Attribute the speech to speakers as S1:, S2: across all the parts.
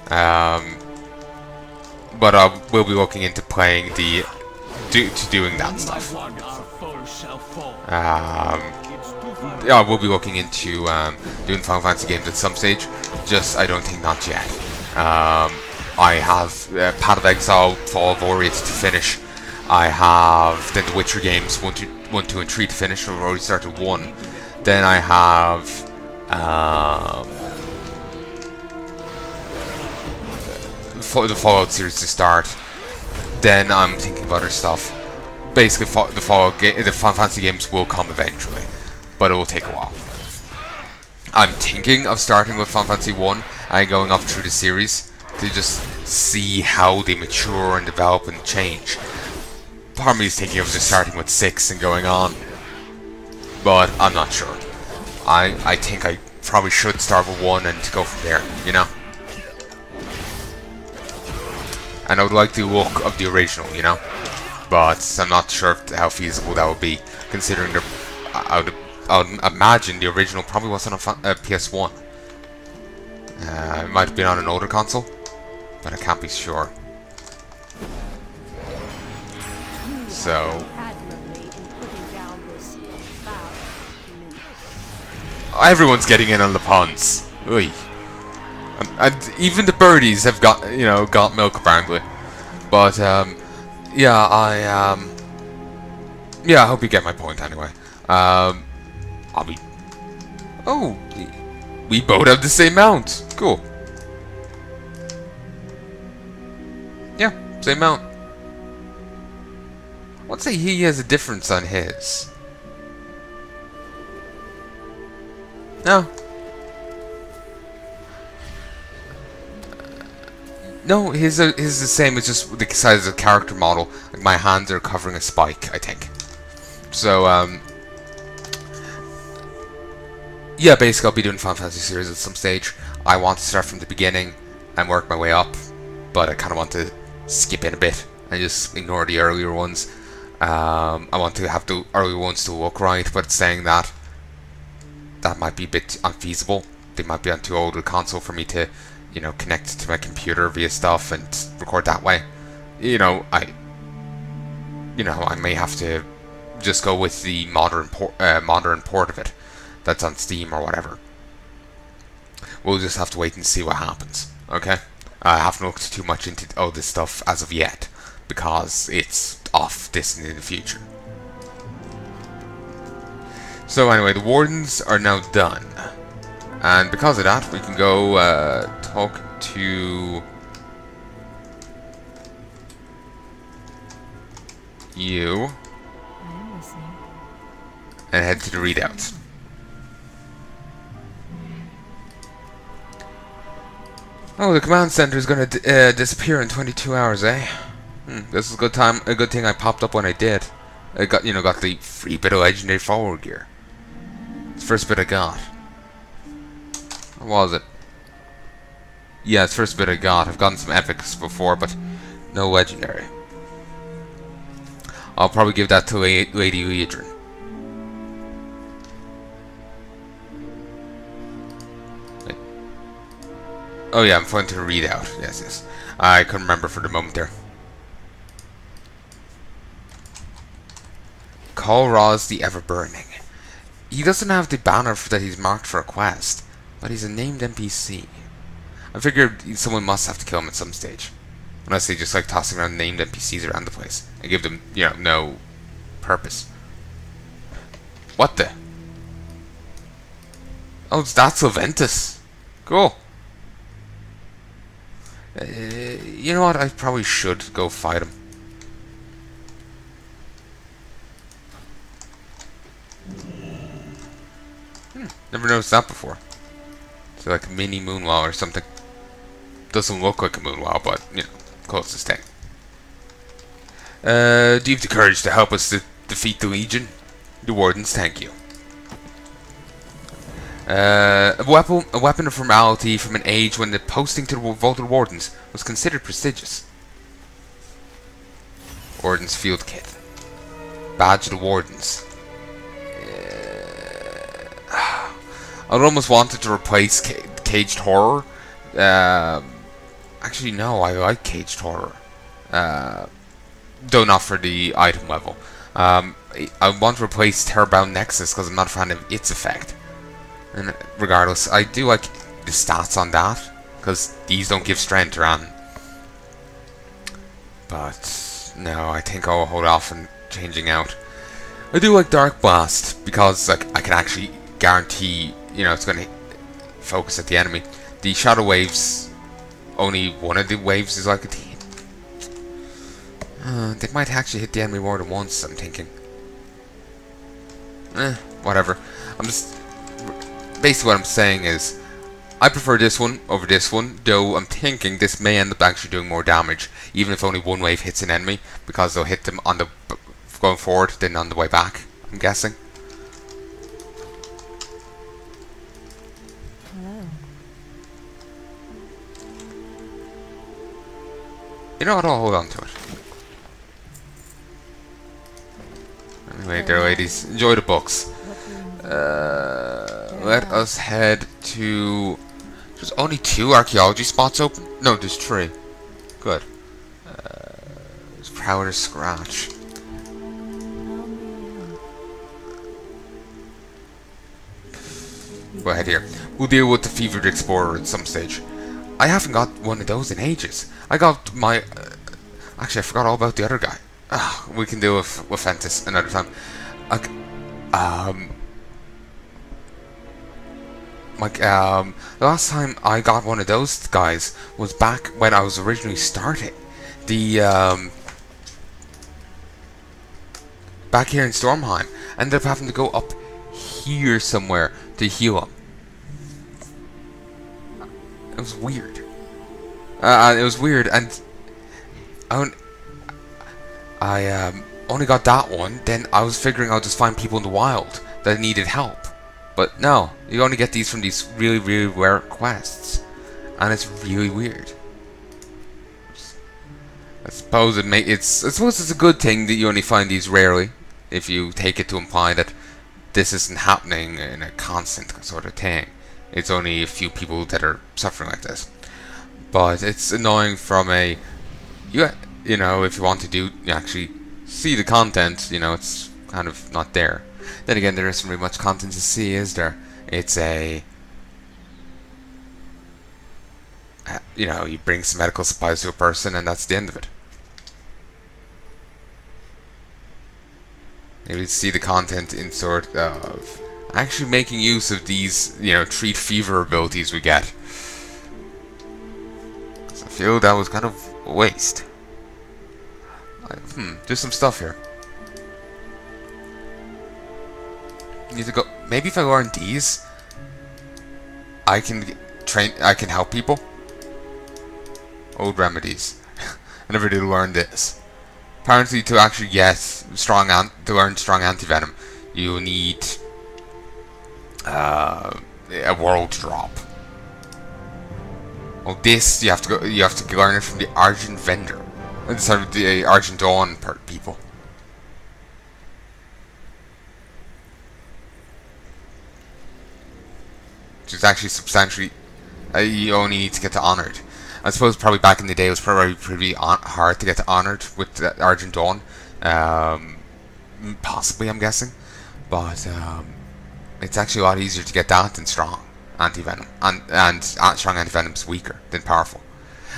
S1: But I will be looking into playing doing that stuff. Yeah, I will be looking into doing Final Fantasy games at some stage. Just I don't think not yet. I have Path of Exile, Fall of Ori to finish. I have then the Witcher games 1, 2, and 3 to finish. I've already started 1. Then I have the Fallout series to start. Then I'm thinking of other stuff. Basically, the Final Fantasy games will come eventually, but it will take a while. I'm thinking of starting with Final Fantasy 1 and going up through the series to just see how they mature and develop and change. Part of me is thinking of just starting with 6 and going on, but I'm not sure. I think I probably should start with 1 and go from there, you know? And I would like the look of the original, you know? But I'm not sure how feasible that would be, considering I would imagine the original probably wasn't on PS1. It might have been on an older console, but I can't be sure. So everyone's getting in on the puns. Oy. And even the birdies have got milk apparently. But yeah, I hope you get my point anyway. I'll be. Oh, we both have the same mount. Cool. Yeah, same mount. Let's say he has a difference on his. No. No, his is the same. It's just the size of the character model. Like my hands are covering a spike, I think. So, yeah, basically I'll be doing Final Fantasy series at some stage. I want to start from the beginning and work my way up, but I kind of want to skip in a bit and just ignore the earlier ones. I want to have the earlier ones to look right, but saying that might be a bit unfeasible. They might be on too old a console for me to, connect to my computer via stuff and record that way. I may have to just go with the modern port of it that's on Steam or whatever. We'll just have to wait and see what happens. Okay, I haven't looked too much into all this stuff as of yet because it's off distant in the future. So anyway, the Wardens are now done, and because of that, we can go talk to you and head to the readouts. Oh, the command center is gonna disappear in 22 hours, eh? This is a good thing I popped up when I did. I got the free bit of legendary forward gear. It's the first bit I got. What was it? Yeah, it's the first bit I got. I've gotten some epics before, but no legendary. I'll probably give that to Lady Leodrin. Wait. Oh yeah, I'm pointing to read out. Yes. I couldn't remember for the moment there. Call Roz the Ever-Burning. He doesn't have the banner that he's marked for a quest, but he's a named NPC. I figured someone must have to kill him at some stage. Unless they just like tossing around named NPCs around the place and give them, no purpose. What the? Oh, that's Sylventus. Cool. You know what? I probably should go fight him. Never noticed that before. It's like a mini moonwell or something. Doesn't look like a moonwell, but, closest thing. Do you have the courage to help us to defeat the Legion? The Wardens, thank you. A weapon of formality from an age when the posting to the Vault of the Wardens was considered prestigious. Warden's Field Kit. Badge of the Wardens. I'd almost wanted to replace Caged Horror Actually, no, I like caged horror. Though not for the item level. I want to replace Terrorbound Nexus because I'm not a fan of its effect. And regardless, I do like the stats on that because these don't give strength around. But no, I think I'll hold off on changing out. I do like Dark Blast because like I can actually guarantee, it's going to focus at the enemy. The Shadow Waves, only one of the waves is like a team. They might actually hit the enemy more than once, I'm thinking. Whatever. Basically what I'm saying is, I prefer this one over this one, though I'm thinking this may end up actually doing more damage, even if only one wave hits an enemy, because they'll hit them on the going forward, then on the way back, I'm guessing.
S2: Hello.
S1: You know what, I'll hold on to it. Anyway, there ladies, enjoy the books. Let us head to... There's only 2 archaeology spots open? No, there's 3. Good. There's Prowler's Scratch. Go ahead here. We'll deal with the Fevered Explorer at some stage. I haven't got one of those in ages. I got my... actually, I forgot all about the other guy. We can deal with Fentis another time. The last time I got one of those guys was back when I was originally starting. Back here in Stormheim. I ended up having to go up here somewhere to heal him. It was weird. And I only got that one. Then I was figuring I'll just find people in the wild that needed help. But no, you only get these from these really, really rare quests, and it's really weird. I suppose it's a good thing that you only find these rarely, if you take it to imply that this isn't happening in a constant sort of thing. It's only a few people that are suffering like this. But it's annoying from if you want to actually see the content, it's kind of not there. Then again, there isn't really much content to see, is there? It's you bring some medical supplies to a person and that's the end of it. Maybe see the content in sort of actually making use of these, treat fever abilities we get. So I feel that was kind of a waste. There's some stuff here. Need to go. Maybe if I learn these, I can help people. Old remedies. I never did learn this. Apparently, to actually get to learn strong anti-venom, you need a world drop. Well, this you have to learn it from the Argent Vendor. Sorry, the Argent Dawn people. Which is actually substantially... you only need to get to Honored. I suppose probably back in the day it was probably pretty hard to get to Honored with the Argent Dawn. Possibly, I'm guessing. But it's actually a lot easier to get that than Strong Anti-Venom. And Strong Anti-Venom is weaker than Powerful.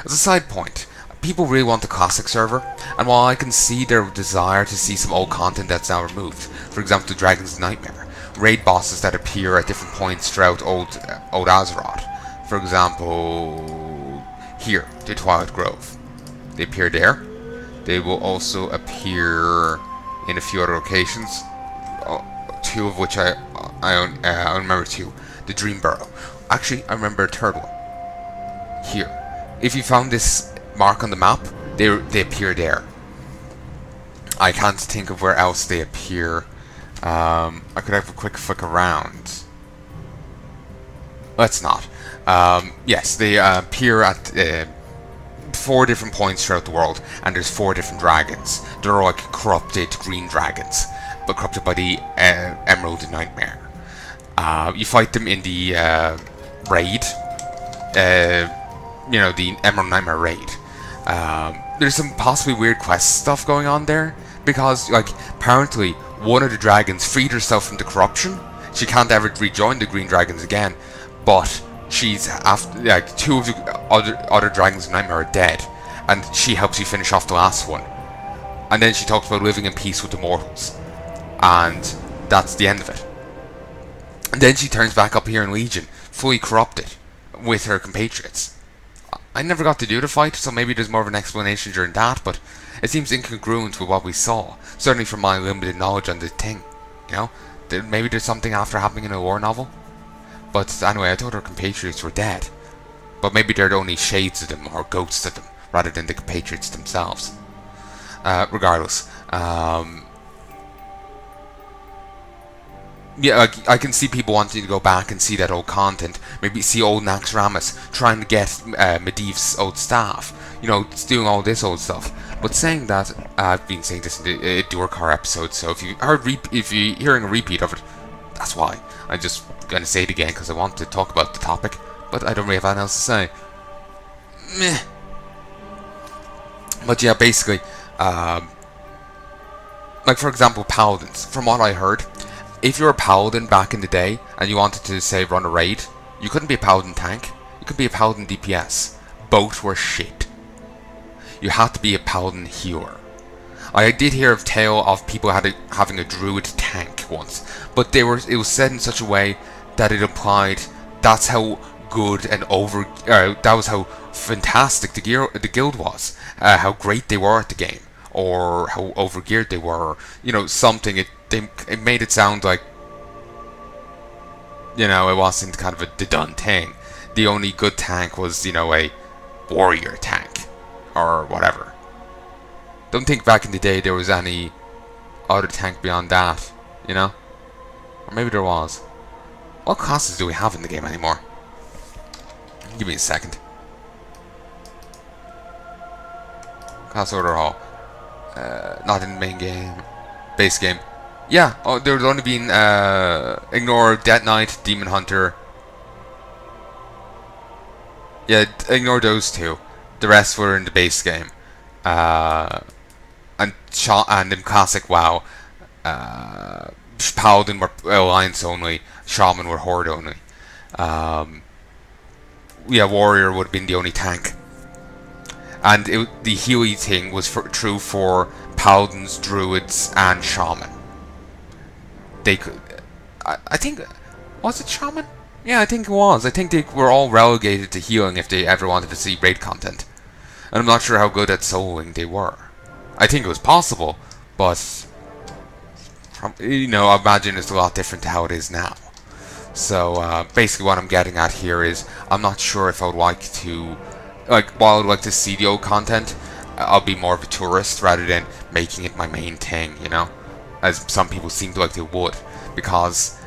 S1: As a side point, people really want the Classic server, and while I can see their desire to see some old content that's now removed, for example the Dragon's Nightmare, raid bosses that appear at different points throughout old Azeroth, for example here, the Twilight Grove, they appear there. They will also appear in a few other locations, 2 of which I remember 2. The Dream Burrow. Actually, I remember a 3rd one. Here. If you found this mark on the map, they appear there. I can't think of where else they appear. I could have a quick flick around. Let's not. Yes, they appear at 4 different points throughout the world, and there's 4 different dragons. They're all like corrupted green dragons, but corrupted by the Emerald Nightmare. You fight them in the raid. the Emerald Nightmare raid. There's some possibly weird quest stuff going on there, because like apparently one of the dragons freed herself from the corruption. She can't ever rejoin the green dragons again, but she's after like two of the other dragons in Nightmare are dead, and she helps you finish off the last one. And then she talks about living in peace with the mortals, and that's the end of it. And then she turns back up here in Legion, fully corrupted, with her compatriots. I never got to do the fight, so maybe there's more of an explanation during that, but it seems incongruent with what we saw, certainly from my limited knowledge on the thing, Maybe there's something after happening in a war novel? But anyway, I thought her compatriots were dead. But maybe they're only shades of them, or ghosts of them, rather than the compatriots themselves. Regardless, yeah, I can see people wanting to go back and see that old content. Maybe see old Naxxramas trying to get Medivh's old staff. It's doing all this old stuff. But saying that, I've been saying this in the Durkar episode, so if you're hearing a repeat of it, that's why. I'm just gonna say it again because I want to talk about the topic, but I don't really have anything else to say. Meh. But yeah, basically, like for example, paladins. From what I heard, if you're a paladin back in the day and you wanted to, say, run a raid, you couldn't be a paladin tank. You could be a paladin DPS. Both were shit. You had to be a paladin healer. I did hear of tale of people having a druid tank once, but it was said in such a way that it implied that's how good and that was how fantastic the guild was, how great they were at the game, or how overgeared they were, something. It made it sound like, it wasn't kind of the done thing. The only good tank was, a warrior tank, or whatever. Don't think back in the day there was any other tank beyond that, Or maybe there was. What classes do we have in the game anymore? Give me a second. Class order hall. Not in the main game. Base game. Yeah, there's only been ignore Death Knight, Demon Hunter. Yeah, ignore those two. The rest were in the base game. And in classic WoW, Paladin were Alliance only, Shaman were Horde only. Yeah, Warrior would have been the only tank. And the Healy thing was true for Paladins, Druids, and Shaman. They could, I think, was it Shaman? Yeah, I think it was. I think they were all relegated to healing if they ever wanted to see raid content. And I'm not sure how good at soloing they were. I think it was possible, but I imagine it's a lot different to how it is now. So basically what I'm getting at here is I'm not sure if I would like to, while I would like to see the old content, I'll be more of a tourist rather than making it my main thing, as some people seem to like they would, because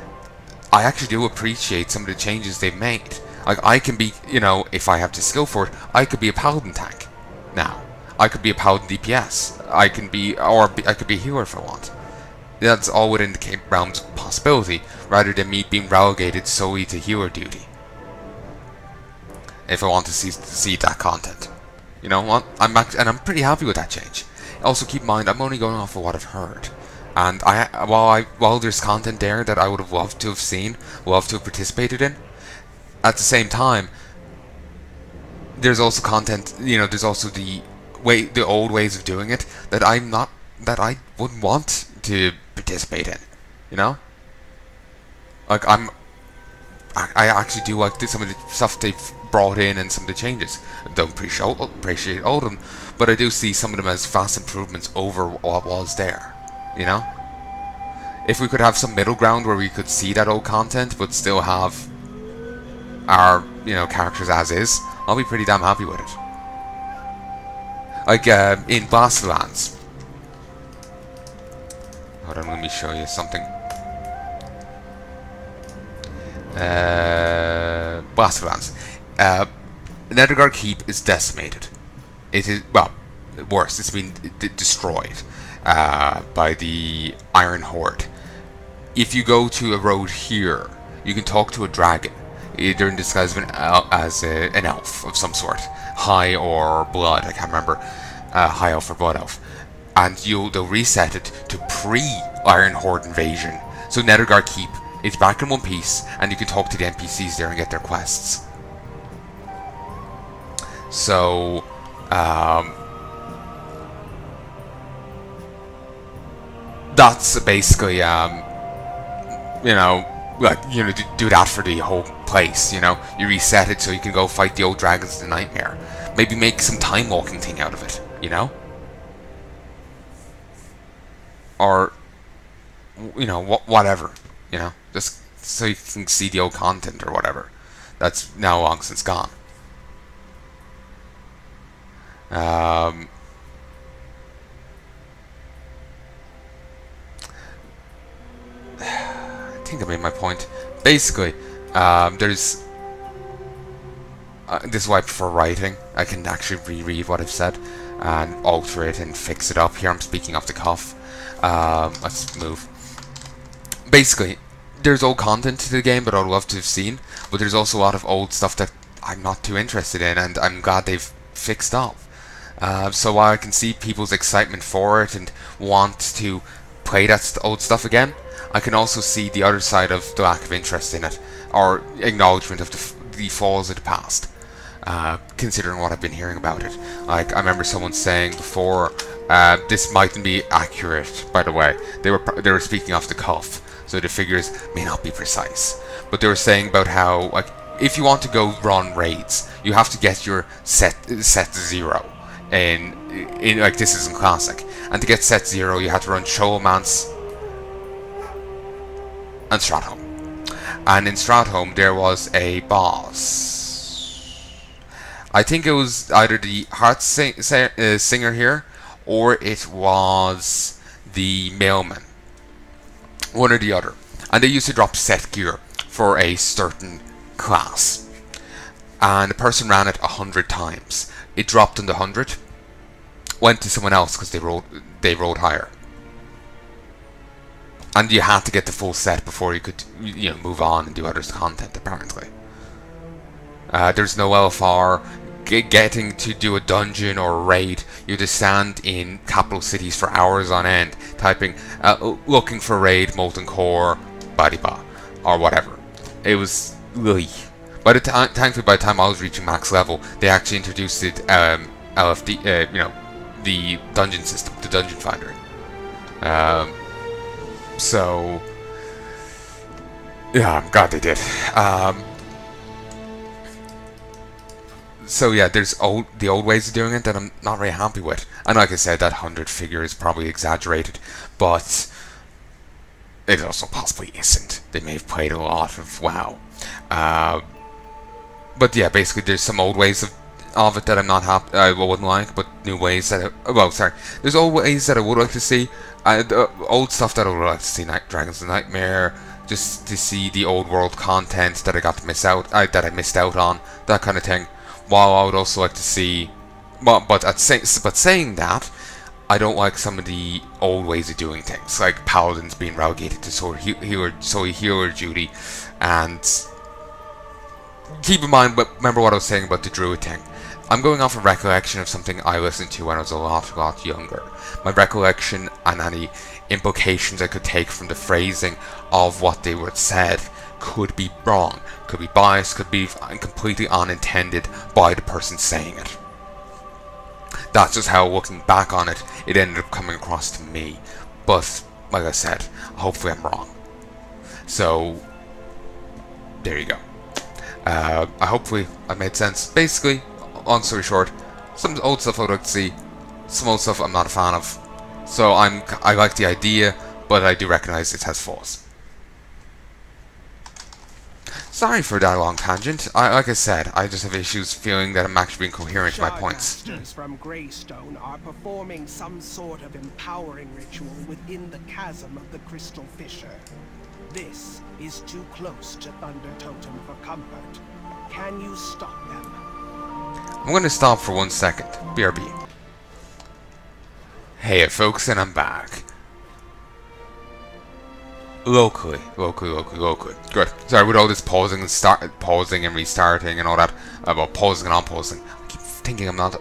S1: I actually do appreciate some of the changes they've made. I can be, if I have the skill for it, I could be a paladin tank now. I could be a paladin DPS. I could be a healer if I want. That's all within the realms of possibility, rather than me being relegated solely to healer duty. If I want to see that content, I'm pretty happy with that change. Also, keep in mind, I'm only going off of what I've heard, and while there's content there that I would have loved to have seen, loved to have participated in, at the same time, there's also content. There's also the old ways of doing it that I wouldn't want to participate in. I actually do like some of the stuff they've brought in and some of the changes. I don't appreciate all of them, but I do see some of them as vast improvements over what was there. If we could have some middle ground where we could see that old content but still have our characters as is, I'll be pretty damn happy with it. Like in Bastarlands. Hold on, let me show you something. Bastarlands. Nethergarth Keep is decimated. It is, well, worse, it's been destroyed by the Iron Horde. If you go to a road here, you can talk to a dragon. either in disguise as an elf of some sort, high or blood. I can't remember, high elf or blood elf, and they'll reset it to pre-Iron Horde invasion. So Nethergarde Keep is back in one piece, and you can talk to the NPCs there and get their quests. So, that's basically, do that for the whole place, You reset it so you can go fight the old dragons of the Nightmare. Maybe make some time walking thing out of it, Or, whatever, Just so you can see the old content or whatever. That's now long since gone. I think I made my point. Basically, there's... this is why I prefer writing. I can actually reread what I've said and alter it and fix it up. Here I'm speaking off the cuff. Let's move. Basically, there's old content to the game that I'd love to have seen, but there's also a lot of old stuff that I'm not too interested in, and I'm glad they've fixed up. So while I can see people's excitement for it and want to play that old stuff again, I can also see the other side of the lack of interest in it, or acknowledgement of the flaws of the past, considering what I've been hearing about it. Like, I remember someone saying before, this mightn't be accurate, by the way. They were speaking off the cuff, so the figures may not be precise. But they were saying about how, like, if you want to go run raids, you have to get your set 0 in like, this is in Classic. And to get set 0, you have to run Sholomance and Stratholme. And in Stratholme, there was a boss. I think it was either the Heart Singer here, or it was the Mailman. One or the other. And they used to drop set gear for a certain class. And the person ran it 100 times. It dropped on the 100, went to someone else because they rolled higher. And you had to get the full set before you could, move on and do other content, apparently. There's no LFR. Getting to do a dungeon or a raid, you just stand in capital cities for hours on end, typing, looking for raid, molten core, blah, or whatever. It was really... Thankfully, by the time I was reaching max level, they actually introduced it, LFD, the dungeon system, the dungeon finder. So, yeah, I'm glad they did. So yeah, there's the old ways of doing it that I'm not very happy with. And like I said, that 100 figure is probably exaggerated, but it also possibly isn't. They may have played a lot of WoW. But yeah, basically there's some old ways of it that I'm not happy, I wouldn't like, but new ways that there's old ways that I would like to see. The old stuff that I would like to see, Dragons of the Nightmare, just to see the old world content that I got to miss out, that I missed out on, that kind of thing. While I would also like to see, but saying that, I don't like some of the old ways of doing things, like paladins being relegated to soul healer duty, and keep in mind, but remember what I was saying about the druid thing. I'm going off a recollection of something I listened to when I was a lot younger. My recollection and any implications I could take from the phrasing of what they were said could be wrong, could be biased, could be completely unintended by the person saying it. That's just how, looking back on it, it ended up coming across to me. But, like I said, hopefully I'm wrong. So, there you go. Hopefully I made sense. Basically, long story short, some old stuff I would like to see, some old stuff I'm not a fan of. So I like the idea, but I do recognize it has flaws. Sorry for that long tangent. Like I said, I just have issues feeling that I'm actually being coherent to my points.
S2: Masters from Greystone are performing some sort of empowering ritual within the chasm of the Crystal Fissure. This is too close to Thunder Totem for comfort. Can you stop them?
S1: I'm going to stop for 1 second. BRB. Heya folks, and I'm back. Locally. Good. Sorry, with all this pausing and restarting and all that, about pausing and unpausing, I keep thinking I'm not